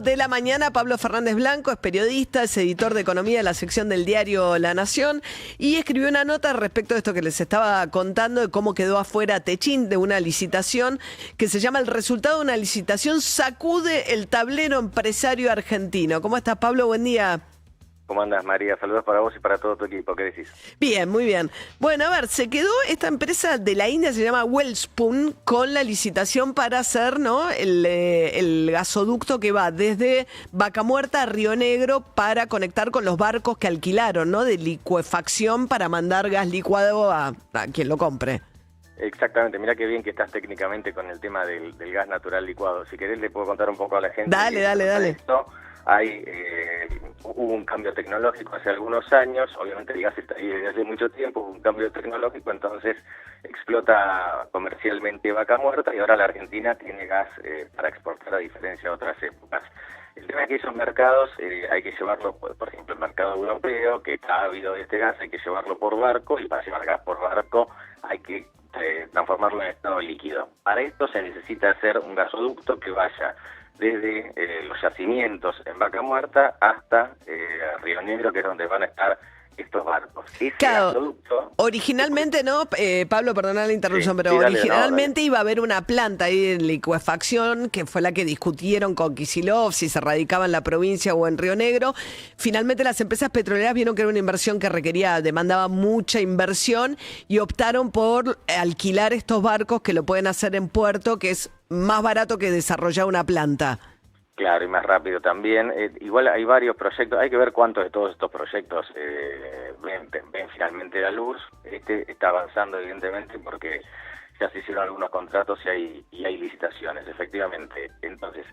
De la mañana, Pablo Fernández Blanco es periodista, es editor de economía de la sección del diario La Nación y escribió una nota respecto de esto que les estaba contando de cómo quedó afuera Techint de una licitación que se llama El resultado de una licitación sacude el tablero empresario argentino. ¿Cómo estás, Pablo? Buen día. ¿Cómo andas, María? Saludos para vos y para todo tu equipo. ¿Qué decís? Bien, muy bien. Bueno, a ver, se quedó esta empresa de la India, se llama Welspun, con la licitación para hacer, ¿no?, el gasoducto que va desde Vaca Muerta a Río Negro para conectar con los barcos que alquilaron, ¿no?, de licuefacción para mandar gas licuado a quien lo compre. Exactamente, mirá qué bien que estás técnicamente con el tema del gas natural licuado. Si querés le puedo contar un poco a la gente. Dale. Hubo un cambio tecnológico hace algunos años, obviamente el gas está ahí desde hace mucho tiempo, hubo un cambio tecnológico, entonces explota comercialmente Vaca Muerta y ahora la Argentina tiene gas para exportar a diferencia de otras épocas. El tema es que esos mercados hay que llevarlo, por ejemplo, el mercado europeo, que está ávido de este gas, hay que llevarlo por barco y para llevar gas por barco hay que transformarlo en estado líquido. Para esto se necesita hacer un gasoducto que vaya desde los yacimientos en Vaca Muerta hasta Río Negro, que es donde van a estar estos barcos. Ese gasoducto, originalmente, ¿no? Pablo, perdona la interrupción, sí, pero sí, originalmente iba a haber una planta ahí de licuefacción, que fue la que discutieron con Kicillof, si se radicaba en la provincia o en Río Negro. Finalmente las empresas petroleras vieron que era una inversión que demandaba mucha inversión y optaron por alquilar estos barcos que lo pueden hacer en puerto, que es más barato que desarrollar una planta. Claro, y más rápido también. Igual hay varios proyectos, hay que ver cuántos de todos estos proyectos ven finalmente la luz. Este está avanzando evidentemente porque ya se hicieron algunos contratos y hay licitaciones, efectivamente. Entonces,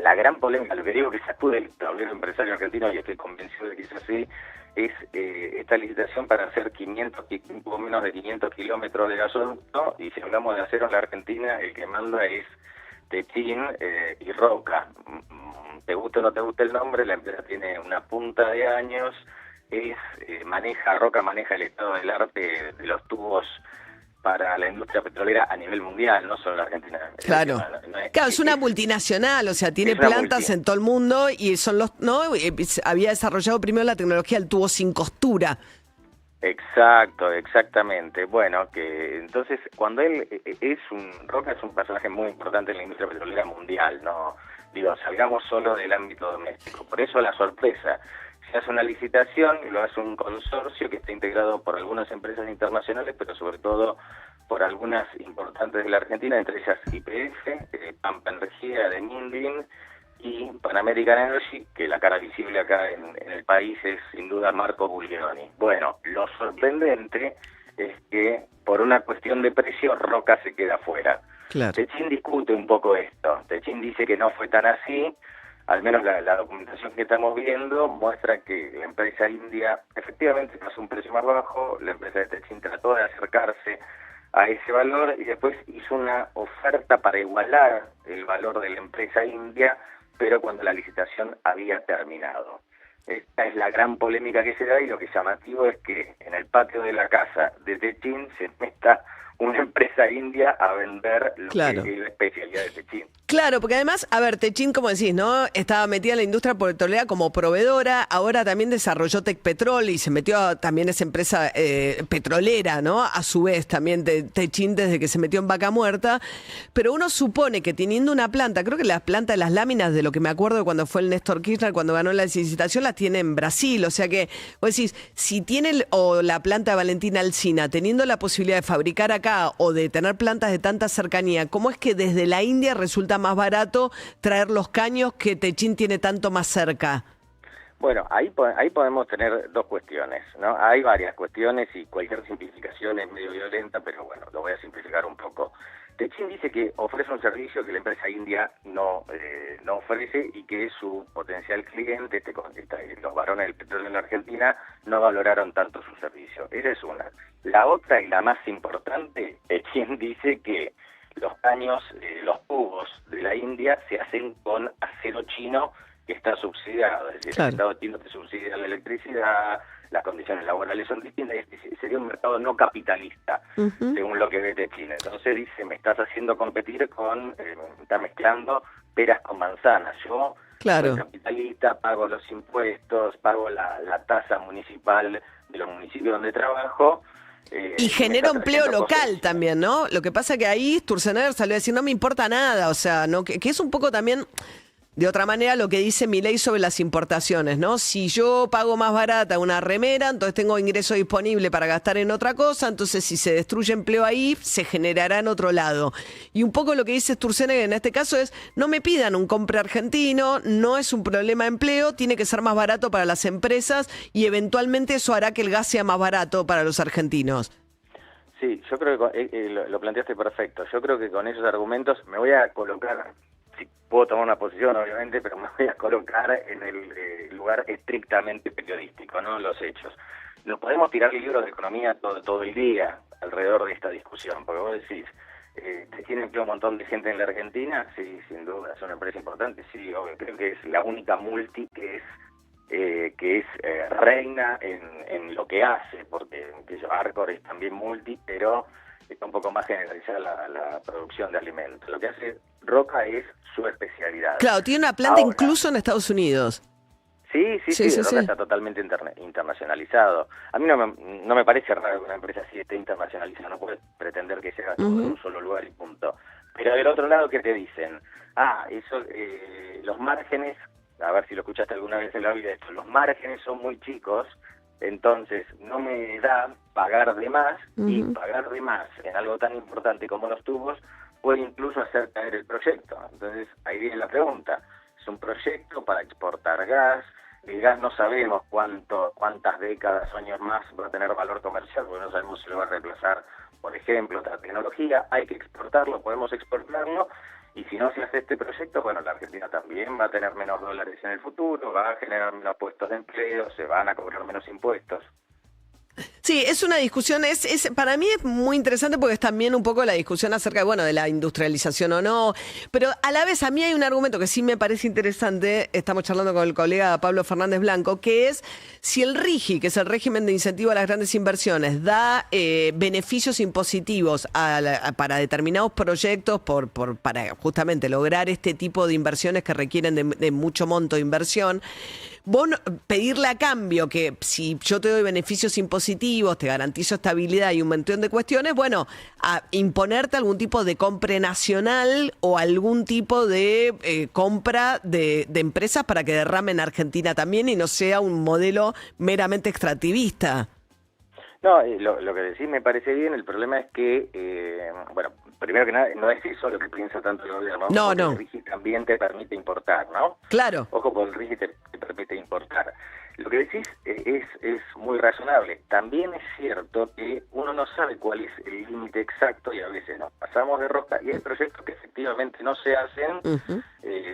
la gran polémica, lo que digo que sacude el tablero empresario argentino, y estoy convencido de que es así, es esta licitación para hacer un poco menos de 500 kilómetros de gasoducto, y si hablamos de acero en la Argentina, el que manda es Techint y Roca. Te guste o no te guste el nombre, la empresa tiene una punta de años, Roca maneja el estado del arte de los tubos para la industria petrolera a nivel mundial, no solo en la Argentina. Claro, es una multinacional, o sea, tiene plantas en todo el mundo y son había desarrollado primero la tecnología del tubo sin costura. Exactamente. Bueno, que entonces cuando Roca es un personaje muy importante en la industria petrolera mundial, no digo, salgamos solo del ámbito doméstico. Por eso la sorpresa, se hace una licitación, lo hace un consorcio que está integrado por algunas empresas internacionales, pero sobre todo por algunas importantes de la Argentina, entre ellas YPF, Pampa Energía de Mindin y Pan American Energy, que la cara visible acá en el país es sin duda Marco Bulgeroni. Bueno, lo sorprendente es que por una cuestión de precio Roca se queda fuera. Claro. Techint discute un poco esto. Techint dice que no fue tan así, al menos la documentación que estamos viendo muestra que la empresa india efectivamente pasó un precio más bajo, la empresa de Techint trató de acercarse a ese valor y después hizo una oferta para igualar el valor de la empresa india, pero cuando la licitación había terminado. Esta es la gran polémica que se da, y lo que es llamativo es que en el patio de la casa de Techint se meta una empresa india a vender lo que es la especialidad de Techint. Claro, porque además, a ver, Techint, como decís, ¿no?, estaba metida en la industria petrolera como proveedora, ahora también desarrolló Tecpetrol y se metió también esa empresa petrolera, ¿no?, a su vez también de Techint desde que se metió en Vaca Muerta, pero uno supone que teniendo una planta, creo que la planta de las láminas, de lo que me acuerdo de cuando fue el Néstor Kirchner, cuando ganó la licitación, las tiene en Brasil, o sea que, vos decís, si tiene la planta de Valentina Alsina, teniendo la posibilidad de fabricar acá o de tener plantas de tanta cercanía, ¿cómo es que desde la India resulta más barato traer los caños que Techint tiene tanto más cerca? Bueno, ahí podemos tener dos cuestiones, ¿no? Hay varias cuestiones y cualquier simplificación es medio violenta, pero bueno, lo voy a simplificar un poco. Techint dice que ofrece un servicio que la empresa india no ofrece y que su potencial cliente, los varones del petróleo en la Argentina, no valoraron tanto su servicio. Esa es una. La otra y la más importante, Techint dice que los caños, los tubos de la India se hacen con acero chino que está subsidiado, es decir, el Estado chino te subsidia la electricidad, las condiciones laborales son distintas, sería un mercado no capitalista, según lo que ve Techint. Entonces dice, me estás haciendo competir está mezclando peras con manzanas. Yo Claro. Soy capitalista, pago los impuestos, pago la tasa municipal de los municipios donde trabajo. Y genera empleo local cosas. también, ¿no? Lo que pasa que ahí Sturzenegger salió a decir, no me importa nada, o sea, no que es un poco también, de otra manera, lo que dice Milei sobre las importaciones, ¿no? Si yo pago más barata una remera, entonces tengo ingreso disponible para gastar en otra cosa, entonces si se destruye empleo ahí, se generará en otro lado. Y un poco lo que dice Sturzenegger en este caso es, no me pidan un compre argentino, no es un problema de empleo, tiene que ser más barato para las empresas y eventualmente eso hará que el gas sea más barato para los argentinos. Sí, yo creo que lo planteaste perfecto. Yo creo que con esos argumentos me voy a colocar, si puedo tomar una posición obviamente, pero me voy a colocar en el lugar estrictamente periodístico, ¿no? Los hechos. No podemos tirar libros de economía todo el día alrededor de esta discusión, porque vos decís, ¿te tiene empleo un montón de gente en la Argentina? Sí, sin duda, es una empresa importante, sí, obvio. Creo que es la única multi que es reina en lo que hace, porque Arcor es también multi, pero está un poco más generalizada la producción de alimentos. Lo que hace Roca es su especialidad. Claro, tiene una planta Ahora, incluso en Estados Unidos. Sí, Roca está totalmente internacionalizado. A mí no me parece raro que una empresa así esté internacionalizada, no puede pretender que se haga todo en un solo lugar y punto. Pero del otro lado, ¿qué te dicen? Los márgenes, a ver si lo escuchaste alguna vez en la vida esto, los márgenes son muy chicos, entonces no me da pagar de más, y pagar de más en algo tan importante como los tubos puede incluso hacer caer el proyecto. Entonces ahí viene la pregunta, es un proyecto para exportar gas, el gas no sabemos cuántas décadas o años más va a tener valor comercial, porque no sabemos si lo va a reemplazar, por ejemplo, otra tecnología, hay que exportarlo, podemos exportarlo. Y si no se hace este proyecto, bueno, la Argentina también va a tener menos dólares en el futuro, va a generar menos puestos de empleo, se van a cobrar menos impuestos. Sí, es una discusión, para mí es muy interesante porque es también un poco la discusión acerca de, bueno, de la industrialización o no, pero a la vez a mí hay un argumento que sí me parece interesante, estamos charlando con el colega Pablo Fernández Blanco, que es si el RIGI, que es el régimen de incentivo a las grandes inversiones, da beneficios impositivos para determinados proyectos para justamente lograr este tipo de inversiones que requieren de mucho monto de inversión, vos pedirle a cambio que si yo te doy beneficios impositivos, te garantizo estabilidad y un montón de cuestiones, bueno, a imponerte algún tipo de compra nacional o algún tipo de compra de empresas para que derramen Argentina también y no sea un modelo meramente extractivista. No, lo que decís me parece bien, el problema es que, bueno, primero que nada, no es eso lo que piensa tanto el gobierno. No. El RIGI también te permite importar, ¿no? Claro. Ojo, porque el RIGI te permite importar. Lo que decís es muy razonable. También es cierto que uno no sabe cuál es el límite exacto y a veces nos pasamos de rosca y hay proyectos que efectivamente no se hacen.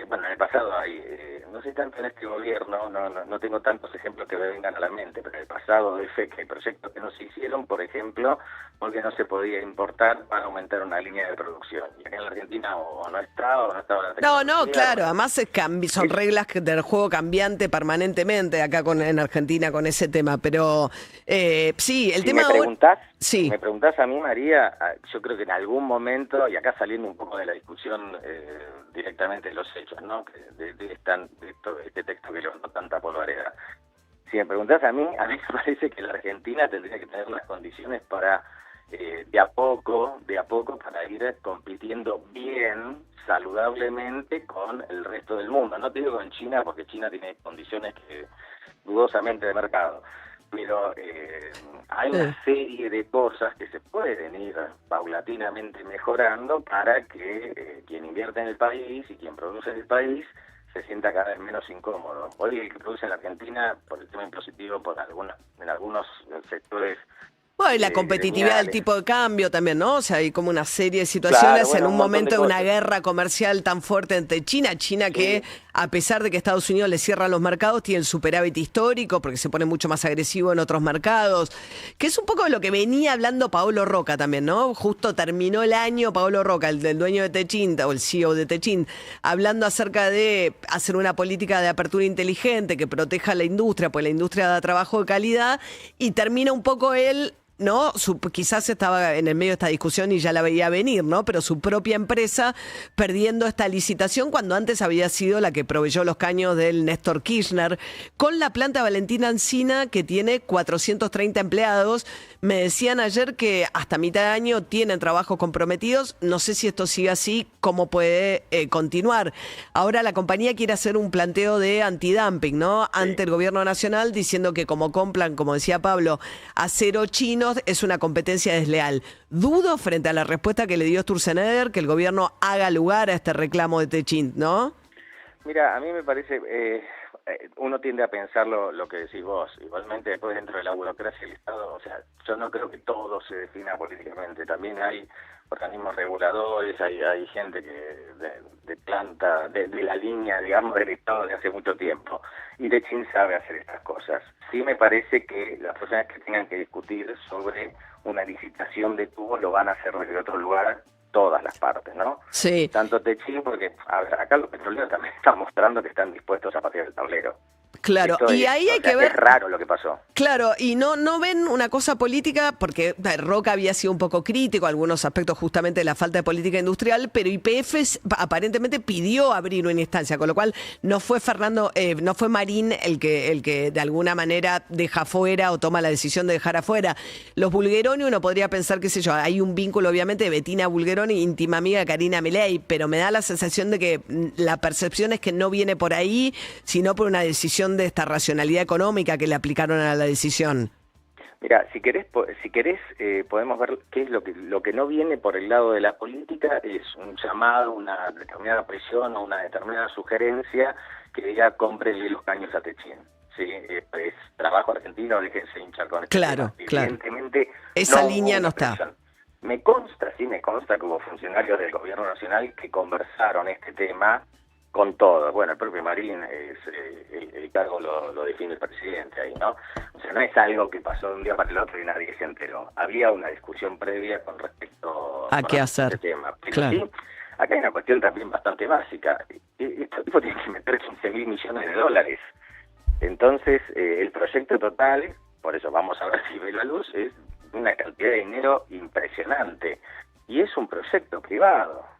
Bueno, en el pasado hay, no sé tanto en este gobierno, no tengo tantos ejemplos que me vengan a la mente, pero en el pasado de fe que hay proyectos que no se hicieron, por ejemplo, porque no se podía importar para aumentar una línea de producción. Y acá en la Argentina o no estaba la tecnología. No, claro, además son reglas del juego cambiante permanentemente acá en Argentina con ese tema, pero sí, el tema... Me preguntás a mí, María, yo creo que en algún momento, y acá saliendo un poco de la discusión directamente de los hechos, ¿no? De este texto que levantó tanta polvareda. Si me preguntás a mí me parece que la Argentina tendría que tener las condiciones para, de a poco, para ir compitiendo bien, saludablemente con el resto del mundo. No te digo con China, porque China tiene condiciones dudosamente de mercado. Pero hay una serie de cosas que se pueden ir paulatinamente mejorando para que quien invierte en el país y quien produce en el país se sienta cada vez menos incómodo. Hoy el que produce en la Argentina, por el tema impositivo, en algunos sectores... Bueno, y la competitividad del tipo de cambio también, ¿no? O sea, hay como una serie de situaciones en un momento de una guerra comercial tan fuerte entre China que, a pesar de que Estados Unidos le cierra los mercados, tiene el superávit histórico porque se pone mucho más agresivo en otros mercados, que es un poco de lo que venía hablando Paolo Roca también, ¿no? Justo terminó el año Paolo Roca, el dueño de Techint, o el CEO de Techint, hablando acerca de hacer una política de apertura inteligente que proteja a la industria, pues la industria da trabajo de calidad, y termina un poco él ¿no? Quizás estaba en el medio de esta discusión y ya la veía venir, ¿no? Pero su propia empresa perdiendo esta licitación cuando antes había sido la que proveyó los caños del Néstor Kirchner, con la planta Valentina Alsina que tiene 430 empleados. Me decían ayer que hasta mitad de año tienen trabajos comprometidos. No sé si esto sigue así, cómo puede continuar. Ahora la compañía quiere hacer un planteo de antidumping, ¿no? Sí. Ante el gobierno nacional, diciendo que como compran, como decía Pablo, acero chino es una competencia desleal. Dudo frente a la respuesta que le dio Sturzenegger que el gobierno haga lugar a este reclamo de Techint, ¿no? Mira, a mí me parece... uno tiende a pensar lo que decís vos. Igualmente, después dentro de la burocracia del Estado, o sea, yo no creo que todo se defina políticamente. También hay organismos reguladores, hay gente que de planta, de la línea, digamos, del Estado de hace mucho tiempo. Y Techint sabe hacer estas cosas. Sí me parece que las personas que tengan que discutir sobre una licitación de tubos lo van a hacer desde otro lugar, todas las partes, ¿no? Sí. Tanto Techint, porque a ver, acá los petroleros también están mostrando que están dispuestos a patear el tablero. Claro, y ahí hay que ver... Es raro lo que pasó. Claro, y no ven una cosa política, porque Roca había sido un poco crítico, algunos aspectos justamente de la falta de política industrial, pero YPF aparentemente pidió abrir una instancia, con lo cual no fue no fue Marín el que de alguna manera deja fuera o toma la decisión de dejar afuera. Los Bulgeroni, uno podría pensar, qué sé yo, hay un vínculo obviamente de Bettina Bulgeroni, íntima amiga de Karina Milei, pero me da la sensación de que la percepción es que no viene por ahí, sino por una decisión de esta racionalidad económica que le aplicaron a la decisión. Mira, si querés podemos ver qué es lo que no viene por el lado de la política, es un llamado, una determinada presión o una determinada sugerencia que diga cómprenle los caños a Techint. Sí, es trabajo argentino, déjense hinchar con esto. Claro, claro. Evidentemente esa línea no está. Me consta que hubo funcionarios del gobierno nacional que conversaron este tema con todo. Bueno, el propio Marín, el cargo lo define el presidente ahí, ¿no? O sea, no es algo que pasó de un día para el otro y nadie se enteró. Había una discusión previa con respecto a qué hacer. Este tema. Pero claro. Sí, acá hay una cuestión también bastante básica. Este tipo tiene que meter 15.000 millones de dólares. Entonces, el proyecto total, por eso vamos a ver si ve la luz, es una cantidad de dinero impresionante. Y es un proyecto privado.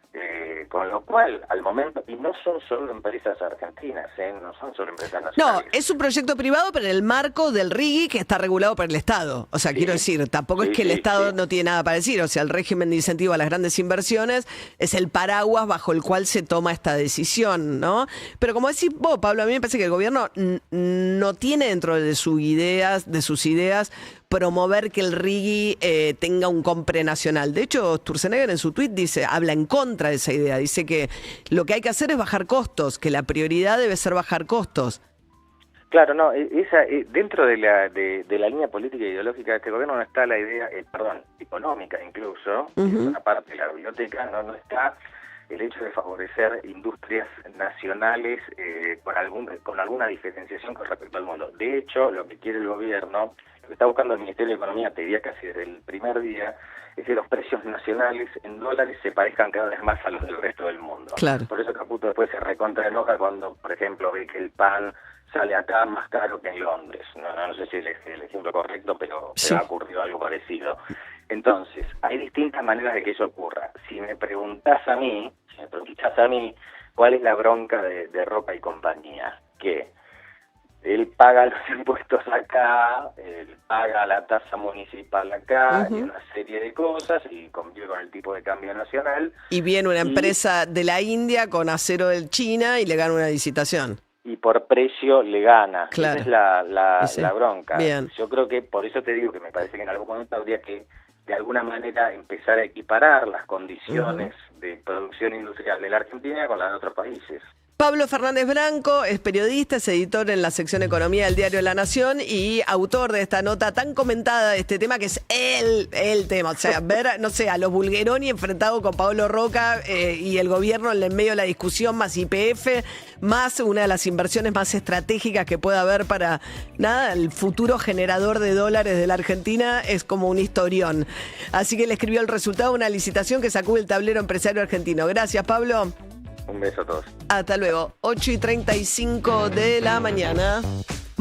Con lo cual, al momento, y no son solo empresas argentinas, no son solo empresas nacionales. No, es un proyecto privado, pero en el marco del RIGI que está regulado por el Estado. O sea, quiero decir, tampoco es que el Estado no tiene nada para decir. O sea, el régimen de incentivo a las grandes inversiones es el paraguas bajo el cual se toma esta decisión, ¿no? Pero como decís vos, Pablo, a mí me parece que el gobierno no tiene dentro de sus ideas, promover que el RIGI tenga un compre nacional. De hecho, Sturzenegger en su tuit habla en contra de esa idea. Dice que lo que hay que hacer es bajar costos, que la prioridad debe ser bajar costos. Claro, no, dentro de la línea política e ideológica de este gobierno no está la idea, económica incluso, es una parte de la biblioteca, no está el hecho de favorecer industrias nacionales con alguna diferenciación con respecto al mundo. De hecho, lo que quiere el gobierno, lo que está buscando el Ministerio de Economía, te diría casi desde el primer día, es que los precios nacionales en dólares se parezcan cada vez más a los del resto del mundo. Claro. Por eso Caputo después se recontra enoja cuando, por ejemplo, ve que el pan sale acá más caro que en Londres. No sé si es el ejemplo correcto, pero sí. Ha ocurrido algo parecido. Entonces, hay distintas maneras de que eso ocurra. Si me preguntás a mí, ¿cuál es la bronca de Roca y compañía? Que él paga los impuestos acá, él paga la tasa municipal acá, y una serie de cosas, y convive con el tipo de cambio nacional. Y viene una empresa de la India con acero de China y le gana una licitación. Y por precio le gana. Claro. Esa es la bronca. Bien. Yo creo que, por eso te digo que me parece que en algún momento habría que, de alguna manera, empezar a equiparar las condiciones de producción industrial de la Argentina con las de otros países. Pablo Fernández Branco es periodista, es editor en la sección Economía del diario La Nación y autor de esta nota tan comentada de este tema que es el tema. O sea, ver, no sé, a los Bulgeroni enfrentados con Pablo Roca y el gobierno en el medio de la discusión, más YPF, más una de las inversiones más estratégicas que pueda haber para, el futuro generador de dólares de la Argentina, es como un historión. Así que le escribió el resultado de una licitación que sacude el tablero empresario argentino. Gracias, Pablo. Un beso a todos. Hasta luego. 8:35 de la mañana.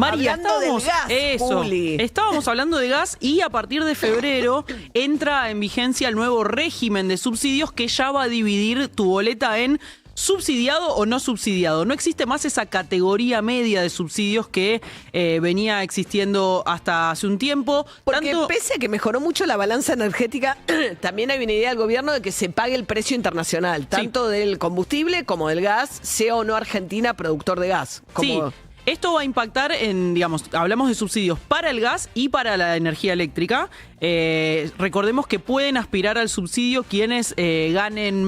María, Hablando del gas, Juli. Estábamos hablando de gas y a partir de febrero entra en vigencia el nuevo régimen de subsidios que ya va a dividir tu boleta en subsidiado o no subsidiado. No existe más esa categoría media de subsidios que venía existiendo hasta hace un tiempo. Porque pese a que mejoró mucho la balanza energética, también hay una idea del gobierno de que se pague el precio internacional, tanto del combustible como del gas, sea o no Argentina productor de gas. Sí. Esto va a impactar en, digamos, hablamos de subsidios para el gas y para la energía eléctrica. Recordemos que pueden aspirar al subsidio quienes ganen